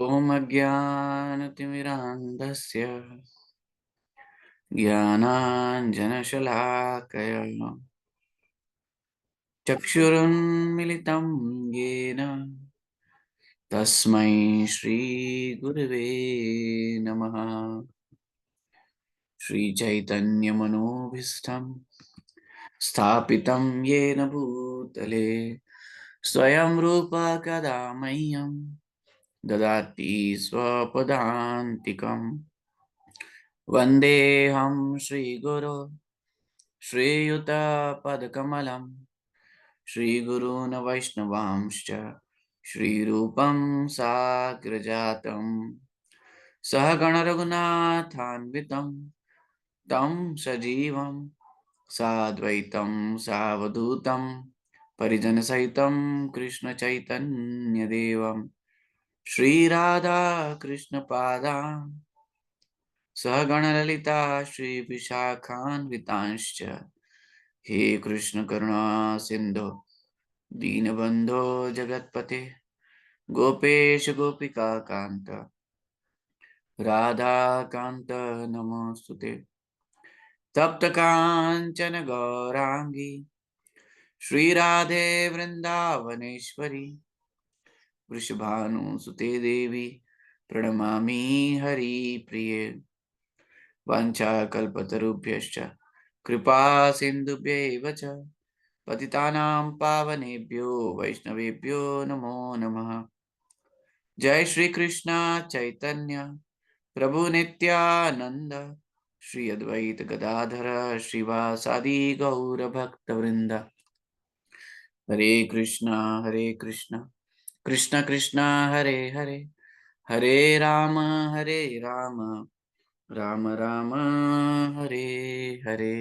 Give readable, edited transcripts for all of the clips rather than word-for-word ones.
ॐ अज्ञानतिमिरान्धस्य ज्ञानाञ्जनशलाकया चक्षुरुन्मिलितं येन तस्मै श्रीगुरवे नमः। श्रीचैतन्यमनोभीष्टं स्थापितं येन भूतले स्वयं रूप कदा मह्यं ददाति स्वपदान्तिकम्। वन्देऽहं श्रीगुरो श्रीयुतपदकमलं श्रीगुरून् वैष्णवांश्च श्रीरूपं साग्रजातं सहगणरघुनाथान्वितं तं सजीवं साद्वैतं सावधूतं परिजनसहितं कृष्णचैतन्यदेवं श्रीराधाकृष्णपादान् सहगणललिता श्रीविशाखान्वितांश्च हे कृष्ण करुणा सिंधु दीनबंधो जगतपते गोपेश गोपिका कांत राधा कांत नमोस्तुते। तप्त कांचन गौरांगी श्री राधे वृंदावनेश्वरी वृषभानुसुते देवी प्रणमामि हरिप्रिये। वाञ्छाकल्पतरुभ्यश्च कृपा सिन्धुभ्यैव च पतितानां पावनेभ्यो वैष्णवेभ्यो नमो नमः। जय श्री कृष्ण चैतन्य प्रभु नित्यानंद श्री अद्वैत गदाधर श्रीवासादि गौर भक्त वृंद। हरे कृष्ण कृष्ण कृष्ण हरे हरे हरे राम राम राम हरे हरे।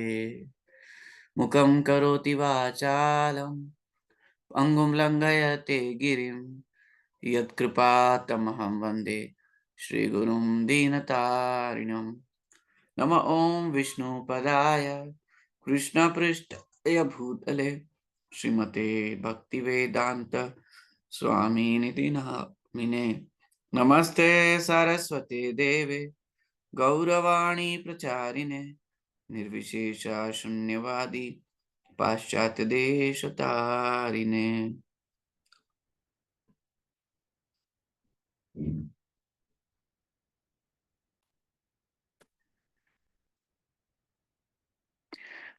मुखं करोति वाचालं अंगुं लंघयते गिरिं यत्कृपातमहं वन्दे श्रीगुरुं दीनतारिणं। नमः ॐ विष्णुपदाय कृष्णपृष्ठाय भूतले श्रीमते भक्तिवेदांत स्वामिनिति नामिने। नमस्ते सरस्वती देवे गौरवाणी प्रचारिणे निर्विशेष शून्यवादी पाश्चात्य देश तारिणे।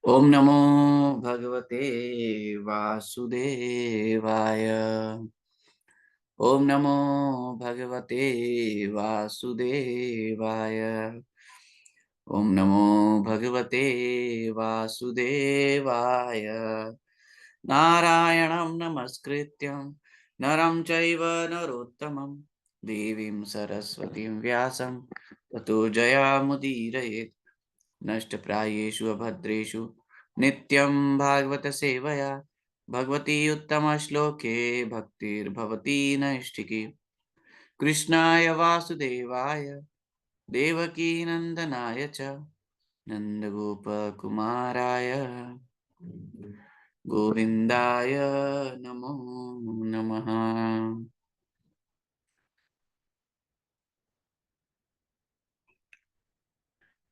ओम नमो भगवते वासुदेवाय। ओम नमो भगवते वासुदेवाय। ओम नमो भगवते वासुदेवाय। नारायणं नमस्कृत्यं नरं चैव नरोत्तमं देवीं सरस्वतीं व्यासं ततो जयामुदीरयेत्। नष्टप्रायेषु अभद्रेषु नित्यं भागवत सेवया भगवती उत्तमश्लोके भक्तिर्भवती नैष्ठिकी। कृष्णाय वासुदेवाय देवकी नंदनाय च नन्दगोपकुमाराय गोविन्दाय नमो नमः।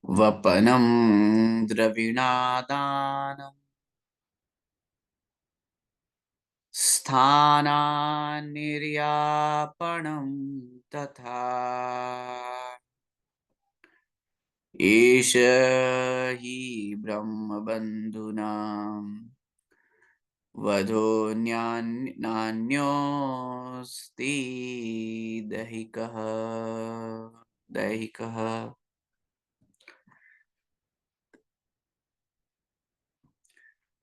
वपनं द्रविणादानं स्थानान्निर्यापणं तथा एष हि ब्रह्मबन्धूनां वधो नान्योऽस्ति दैहिकः दैहिकः।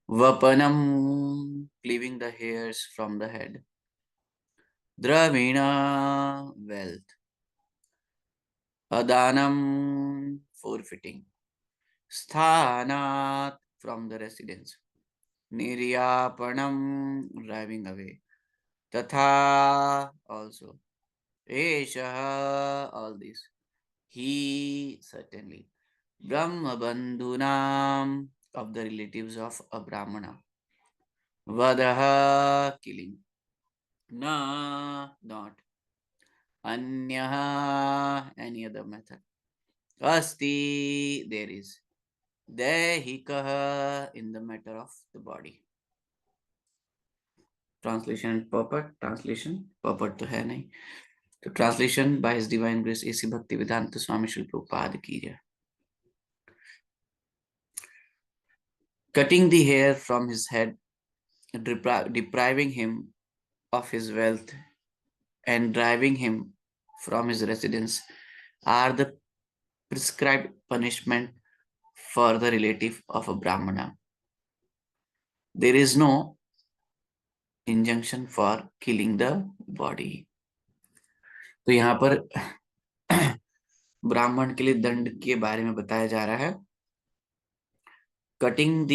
वपनं cleaving the hairs from the head, dravina wealth, adanam forfeiting, sthanat from the residence, niryapanam driving away, tatha also, esha all this, he certainly, brahma bandhunam of the relatives of a brahmana, vadaha killing, na not, Anyah, any other method. Asti, there is. Dehikaha, in the matter of the body. Translation and purport. Translation purport तो है नहीं. तो translation by His Divine Grace A.C. Bhaktivedanta Swami Srila Prabhupada की है. Cutting the hair from his head, depriving him of his wealth, and driving him from his residence are the prescribed punishment for the relative of a Brahmana. There is no injunction for killing the body. तो यहाँ पर ब्राह्मण के लिए दंड के बारे में बताया जा रहा है. Cutting the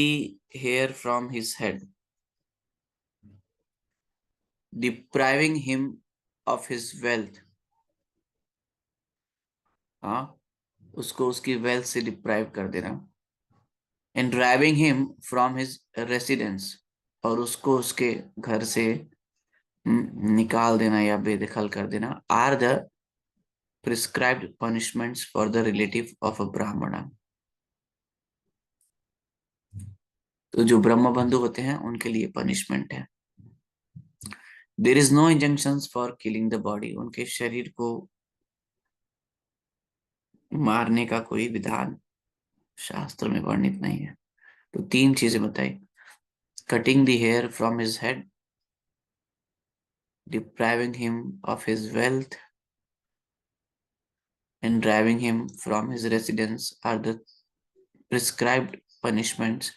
hair from his head, depriving him of his wealth. हाँ, उसको उसकी वेल्थ से डिप्राइव कर देना. And driving him from his residence, और उसको उसके घर से निकाल देना या बेदखल कर देना. Are the prescribed punishments for the relative of a brahmana. तो जो ब्रह्म बंधु होते हैं उनके लिए पनिशमेंट है. There is no injunctions for killing the body. उनके शरीर को मारने का कोई विधान शास्त्र में वर्णित नहीं है. तो 3 चीजें बताई. Cutting the hair from his head, depriving him of his wealth, and driving him from his residence are the prescribed punishments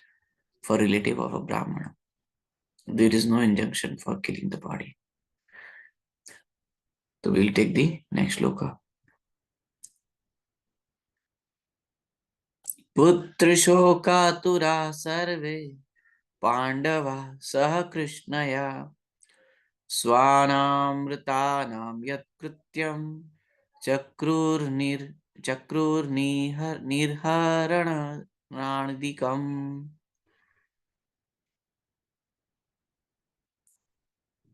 for relative of a brahmana. There is no injunction for killing the body. So we'll take the next shloka. पुत्र शोकातुरा सर्वे पांडवा सह कृष्णया स्वानामृतानां यत्कृत्यं चक्रुर्निर्हरणादिकम्.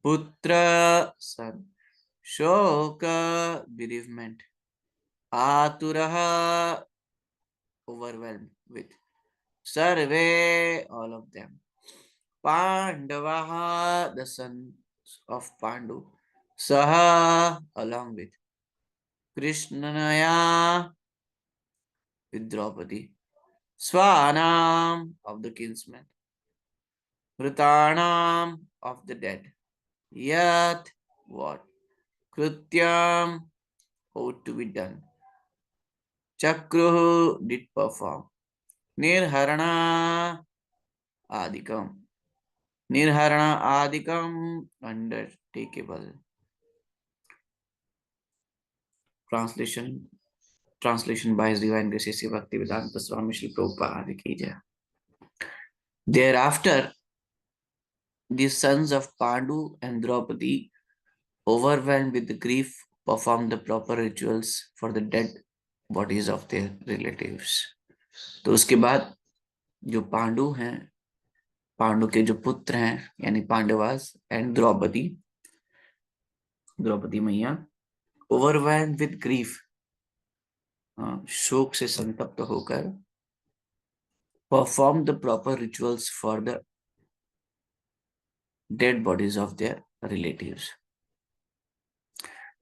पुत्र son, शोक bereavement, आतुरः overwhelmed with, sarve all of them, Pandavaha, the sons of Pandu, Saha, along with, Krishnaya, with Draupadi, Swanam, of the kinsmen, Vritanam, of the dead, Yat, what, Krityam, ought to be done, Chakruhu, did perform, Nirharana, Adikam, Nirharana Adikam, undertakeable. Translation by His Divine Grace A.C. Bhaktivedanta Swami Srila Prabhupada ki jai. Thereafter, the sons of Pandu and Draupadi, overwhelmed with the grief, performed the proper rituals for the dead bodies of their relatives. तो उसके बाद जो पांडु हैं, पांडु के जो पुत्र हैं यानी पांडवास एंड द्रौपदी मैया, overwhelmed with grief, शोक से संतप्त होकर, perform the proper rituals for the dead bodies of their relatives.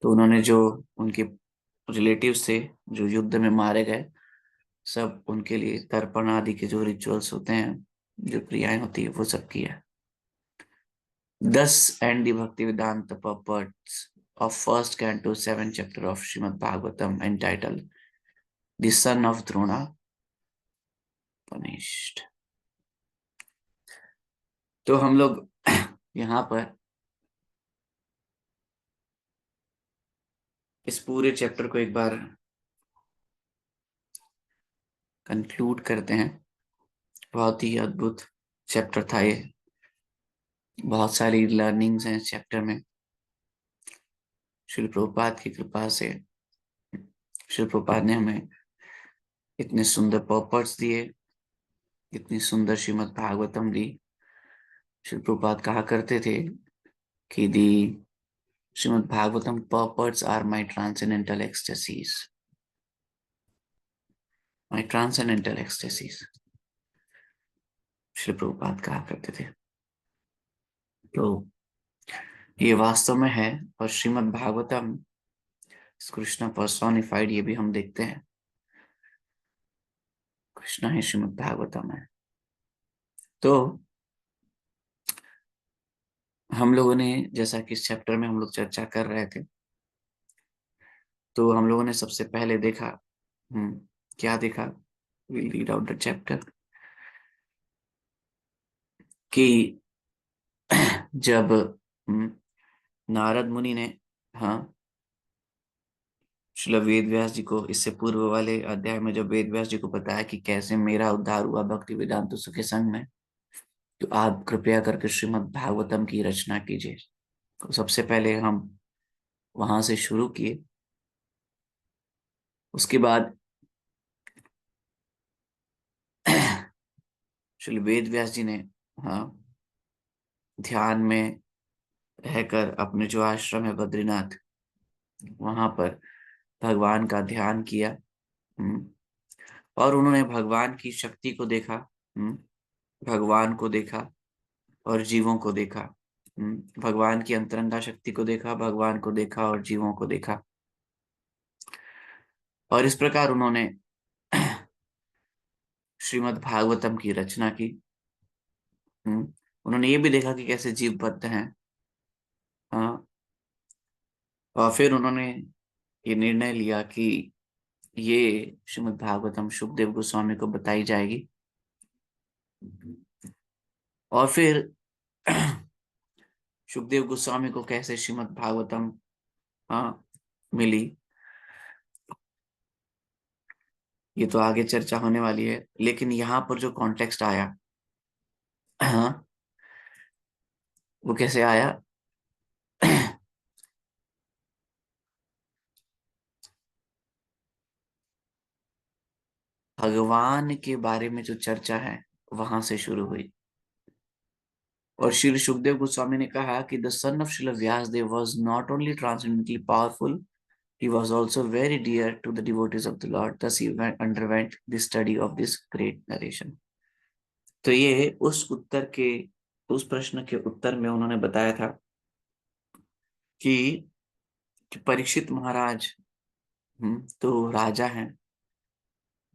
तो उन्होंने जो उनके रिलेटिव्स थे जो युद्ध में मारे गए, सब उनके लिए तर्पण आदि के जो रिचुअल्स होते हैं, जो क्रियाएं होती है, वो सब किया. Thus end the Bhaktivedanta purports of first canto 7th chapter of Srimad Bhagavatam entitled The Son of Drona Punished. तो हम लोग यहाँ पर इस पूरे चैप्टर को एक बार कंक्लूड करते हैं. बहुत ही अद्भुत चैप्टर था ये. बहुत सारी लर्निंग्स हैं इस चैप्टर में. श्री प्रभुपाद की कृपा से श्री प्रभुपाद ने हमें इतने सुंदर पर्पट्स दिए, इतनी सुंदर श्रीमद् भागवतम दी. श्री प्रभुपाद कहा करते थे कि दी Srimad Bhagavatam purports are my transcendental ecstasies. My transcendental ecstasies. Shri Prabhupada कहा करते थे। तो ये वास्तव में है, और श्रीमद् भागवतम कृष्ण पर्सोनिफाइड, ये भी हम देखते हैं, कृष्ण ही श्रीमद् भागवतम है। तो हम लोगों ने, जैसा कि इस चैप्टर में हम लोग चर्चा कर रहे थे, तो हम लोगों ने सबसे पहले देखा, क्या देखा, will read out the chapter, कि जब नारद मुनि ने, हाँ, श्रील वेद व्यास जी को, इससे पूर्व वाले अध्याय में जब वेद व्यास जी को बताया कि कैसे मेरा उद्धार हुआ भक्ति वेदांत सुखे संग में, तो आप कृपया करके श्रीमद् भागवतम की रचना कीजिए। तो सबसे पहले हम वहां से शुरू किए। उसके बाद श्री वेद व्यास जी ने, हाँ, ध्यान में रहकर अपने जो आश्रम है बद्रीनाथ, वहां पर भगवान का ध्यान किया। और उन्होंने भगवान की शक्ति को देखा, भगवान को देखा और जीवों को देखा। भगवान की अंतरंगा शक्ति को देखा, भगवान को देखा और जीवों को देखा। और इस प्रकार उन्होंने श्रीमद् भागवतम की रचना की। उन्होंने ये भी देखा कि कैसे जीव बद्ध हैं। हाँ, और फिर उन्होंने ये निर्णय लिया कि ये श्रीमद् भागवतम शुकदेव गोस्वामी को बताई जाएगी। और फिर शुकदेव गोस्वामी को कैसे श्रीमद् भागवतम, हाँ, मिली, ये तो आगे चर्चा होने वाली है। लेकिन यहाँ पर जो कॉन्टेक्स्ट आया, हाँ, वो कैसे आया? भगवान के बारे में जो चर्चा है वहां से शुरू हुई। और श्री सुखदेव गोस्वामी ने कहा कि the son of Srila Vyasadeva was not only transcendentally powerful, he was also very dear to the devotees of the Lord, thus he underwent the study of this great narration. तो ये उस प्रश्न के उत्तर में उन्होंने बताया था कि परीक्षित महाराज, तो राजा हैं,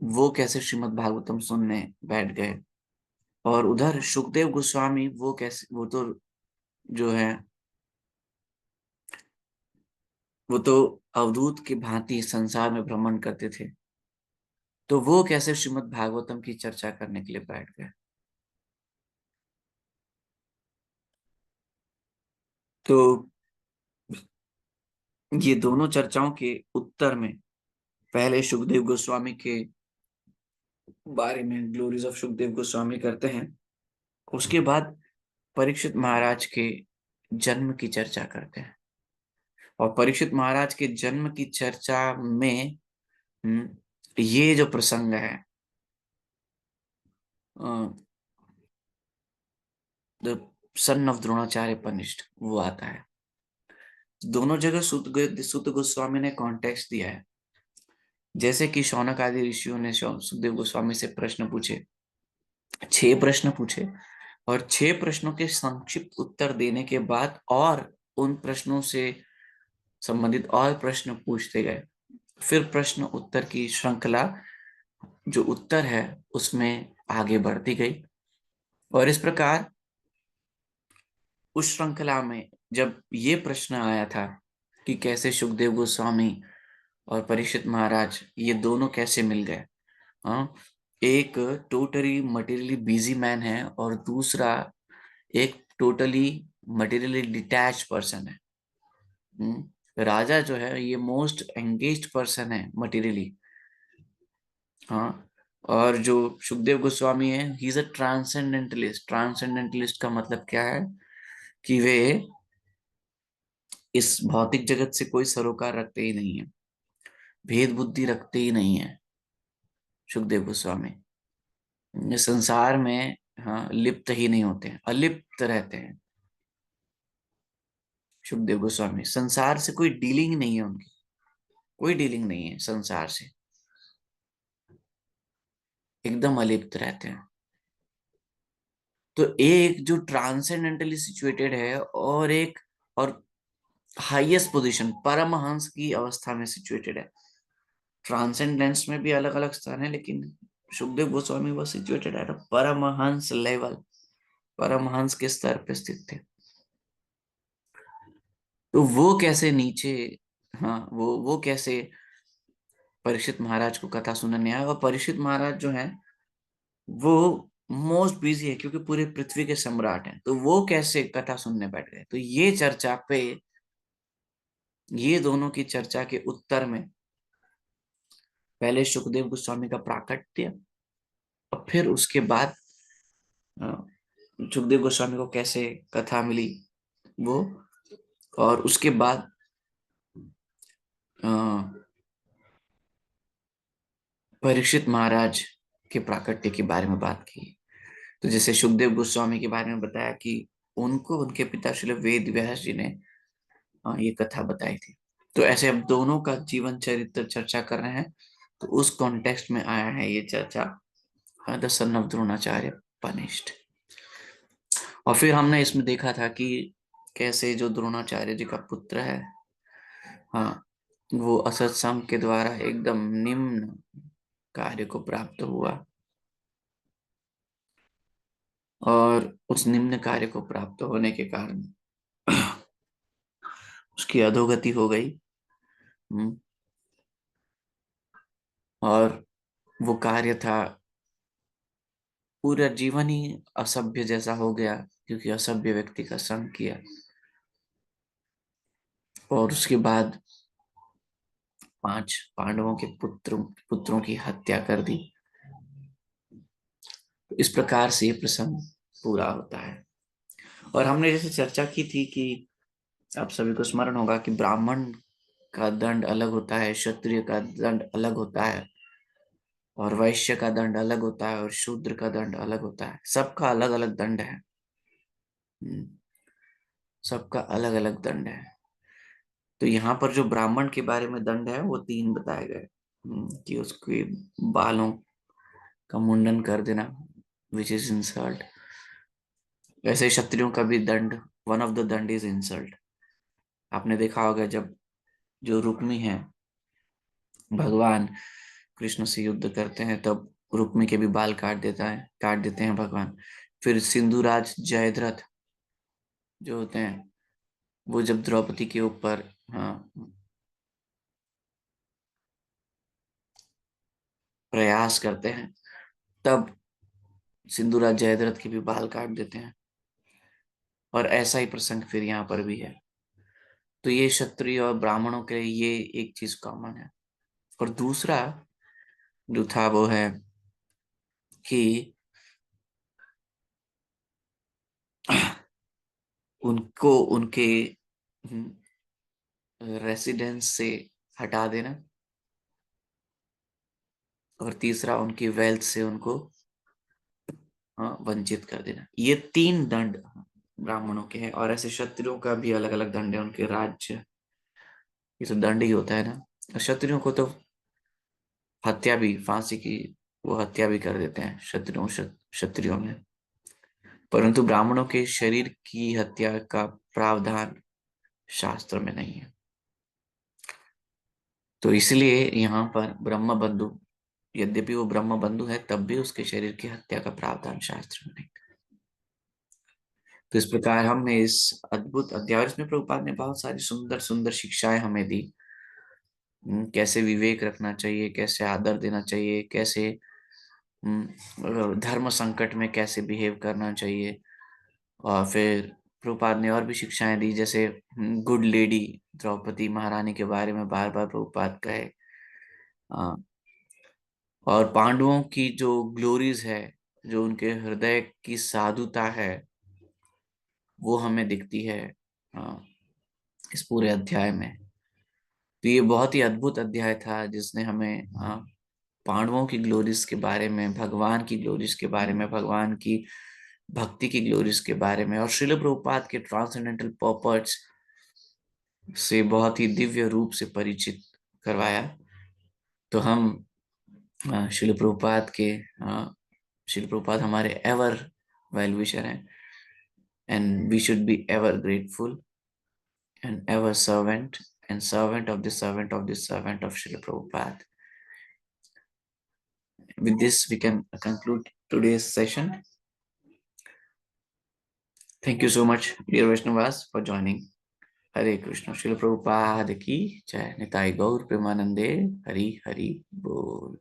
वो कैसे श्रीमद् भागवतम सुनने बैठ गए, और उधर सुखदेव गोस्वामी वो कैसे, वो तो जो है, वो तो अवधूत की भांति संसार में भ्रमण करते थे, तो वो कैसे श्रीमद् भागवतम की चर्चा करने के लिए बैठ गए। तो ये दोनों चर्चाओं के उत्तर में पहले सुखदेव गोस्वामी के बारे में ग्लोरीज ऑफ सुखदेव गोस्वामी करते हैं, उसके बाद परीक्षित महाराज के जन्म की चर्चा करते हैं। और परीक्षित महाराज के जन्म की चर्चा में ये जो प्रसंग है, द सन ऑफ द्रोणाचार्य पनिष्ड, वो आता है। दोनों जगह सुत गोस्वामी ने कॉन्टेक्स्ट दिया है। जैसे कि शौनक आदि ऋषियों ने सुखदेव गोस्वामी से प्रश्न पूछे, 6 प्रश्न पूछे, और 6 प्रश्नों के संक्षिप्त उत्तर देने के बाद और उन प्रश्नों से संबंधित और प्रश्न पूछते गए। फिर प्रश्न उत्तर की श्रृंखला जो उत्तर है उसमें आगे बढ़ती गई। और इस प्रकार उस श्रृंखला में जब ये प्रश्न आया था कि कैसे सुखदेव गोस्वामी और परीक्षित महाराज ये दोनों कैसे मिल गए, हाँ, एक टोटली मटेरियली बिजी मैन है और दूसरा एक टोटली मटेरियली डिटैच पर्सन है। राजा जो है ये मोस्ट एंगेज्ड पर्सन है मटेरियली, हाँ। और जो सुखदेव गोस्वामी है, he is a transcendentalist. Transcendentalist का मतलब क्या है कि वे इस भौतिक जगत से कोई सरोकार रखते ही नहीं है, भेद बुद्धि रखते ही नहीं है सुखदेव गोस्वामी। ये संसार में, हाँ, लिप्त ही नहीं होते हैं, अलिप्त रहते हैं। सुखदेव गोस्वामी, संसार से कोई डीलिंग नहीं है उनकी, कोई डीलिंग नहीं है संसार से, एकदम अलिप्त रहते हैं। तो एक जो ट्रांसेंडेंटली सिचुएटेड है, और एक और हाईएस्ट पोजीशन परमहंस की अवस्था में सिचुएटेड है। ट्रांसेंडेंस में भी अलग अलग स्थान है, लेकिन सुखदेव गोस्वामी वो सिचुएटेड है परमहंस लेवल, परमहंस के स्तर पे स्थित थे। तो वो कैसे नीचे, हाँ वो कैसे परीक्षित महाराज को कथा सुनाने आए। और परीक्षित महाराज जो है वो मोस्ट बिजी है, क्योंकि पूरे पृथ्वी के सम्राट हैं, तो वो कैसे कथा सुनने बैठ गए। तो ये चर्चा पे, ये दोनों की चर्चा के उत्तर में पहले सुखदेव गोस्वामी का प्राकट्य, और फिर उसके बाद अ, सुखदेव गोस्वामी को कैसे कथा मिली वो, और उसके बाद अ, परीक्षित महाराज के प्राकट्य के बारे में बात की। तो जैसे सुखदेव गोस्वामी के बारे में बताया कि उनको उनके पिता श्री वेद व्यास जी ने ये कथा बताई थी। तो ऐसे अब दोनों का जीवन चरित्र चर्चा कर रहे हैं, तो उस कॉन्टेक्स्ट में आया है ये चर्चा, द सन ऑफ द्रोणाचार्य पनिष्ड। और फिर हमने इसमें देखा था कि कैसे जो द्रोणाचार्य जी का पुत्र है, हाँ, वो असत्संग के द्वारा एकदम निम्न कार्य को प्राप्त हुआ, और उस निम्न कार्य को प्राप्त होने के कारण उसकी अधोगति हो गई। हम्म, और वो कार्य था, पूरा जीवन ही असभ्य जैसा हो गया, क्योंकि असभ्य व्यक्ति का संग किया। और उसके बाद 5 पांडवों के पुत्रों की हत्या कर दी। इस प्रकार से ये प्रसंग पूरा होता है। और हमने जैसे चर्चा की थी कि आप सभी को स्मरण होगा कि ब्राह्मण का दंड अलग होता है, क्षत्रिय का दंड अलग होता है, और वैश्य का दंड अलग होता है, और शूद्र का दंड अलग होता है। सबका अलग अलग दंड है। हम्म, सबका अलग अलग दंड है। तो यहाँ पर जो ब्राह्मण के बारे में दंड है वो 3 बताए गए, कि उसके बालों का मुंडन कर देना, विच इज इंसल्ट। वैसे क्षत्रियों का भी दंड, वन ऑफ द दंड इज इंसल्ट। आपने देखा होगा जब जो रुक्मी है, भगवान कृष्ण से युद्ध करते हैं, तब रुक्मी के भी बाल काट देते हैं भगवान। फिर सिंधुराज जयद्रथ जो होते हैं, वो जब द्रौपदी के ऊपर, हाँ, प्रयास करते हैं, तब सिंधुराज जयद्रथ के भी बाल काट देते हैं। और ऐसा ही प्रसंग फिर यहाँ पर भी है। तो ये क्षत्रिय और ब्राह्मणों के लिए ये एक चीज कॉमन है। और दूसरा जो था वो है कि उनको उनके रेसिडेंस से हटा देना, और तीसरा उनकी वेल्थ से उनको वंचित कर देना। ये 3 दंड ब्राह्मणों के हैं। और ऐसे क्षत्रियों का भी अलग अलग दंड है, उनके राज्य, ये तो दंड ही होता है ना। क्षत्रियों को तो हत्या भी, फांसी की वो हत्या भी कर देते हैं क्षत्रियों में, परंतु ब्राह्मणों के शरीर की हत्या का प्रावधान शास्त्र में नहीं है। तो इसलिए यहाँ पर ब्रह्म बंधु, यद्यपि वो ब्रह्म बंधु है, तब भी उसके शरीर की हत्या का प्रावधान शास्त्र में नहीं। तो इस प्रकार हमने इस अद्भुत अध्याय, इसमें प्रभुपाद ने बहुत सारी सुंदर सुंदर शिक्षाएं हमें दी। कैसे विवेक रखना चाहिए, कैसे आदर देना चाहिए, कैसे धर्म संकट में कैसे बिहेव करना चाहिए। और फिर प्रभुपाद ने और भी शिक्षाएं दी, जैसे गुड लेडी द्रौपदी महारानी के बारे में बार बार प्रभुपाद कहे। अ, और पांडवों की जो ग्लोरीज है, जो उनके हृदय की साधुता है, वो हमें दिखती है अ, इस पूरे अध्याय में। तो ये बहुत ही अद्भुत अध्याय था, जिसने हमें पांडवों की ग्लोरीज के बारे में, भगवान की ग्लोरीज के बारे में, भगवान की भक्ति की ग्लोरीज के बारे में, और श्रील प्रभुपाद के ट्रांसेंडेंटल पर्पस से बहुत ही दिव्य रूप से परिचित करवाया। तो हम शिल प्रभुपाद के शिल प्रभुपाद हमारे एवर वेल विशर हैं, and we should be ever grateful and ever servant and servant of the servant of the servant of Srila Prabhupada. With this, we can conclude today's session. Thank you so much, dear Vaishnavas, for joining. Hare Krishna. Srila Prabhupada ki jai. Nitai Gaur Premanande. Hari Hari Bol.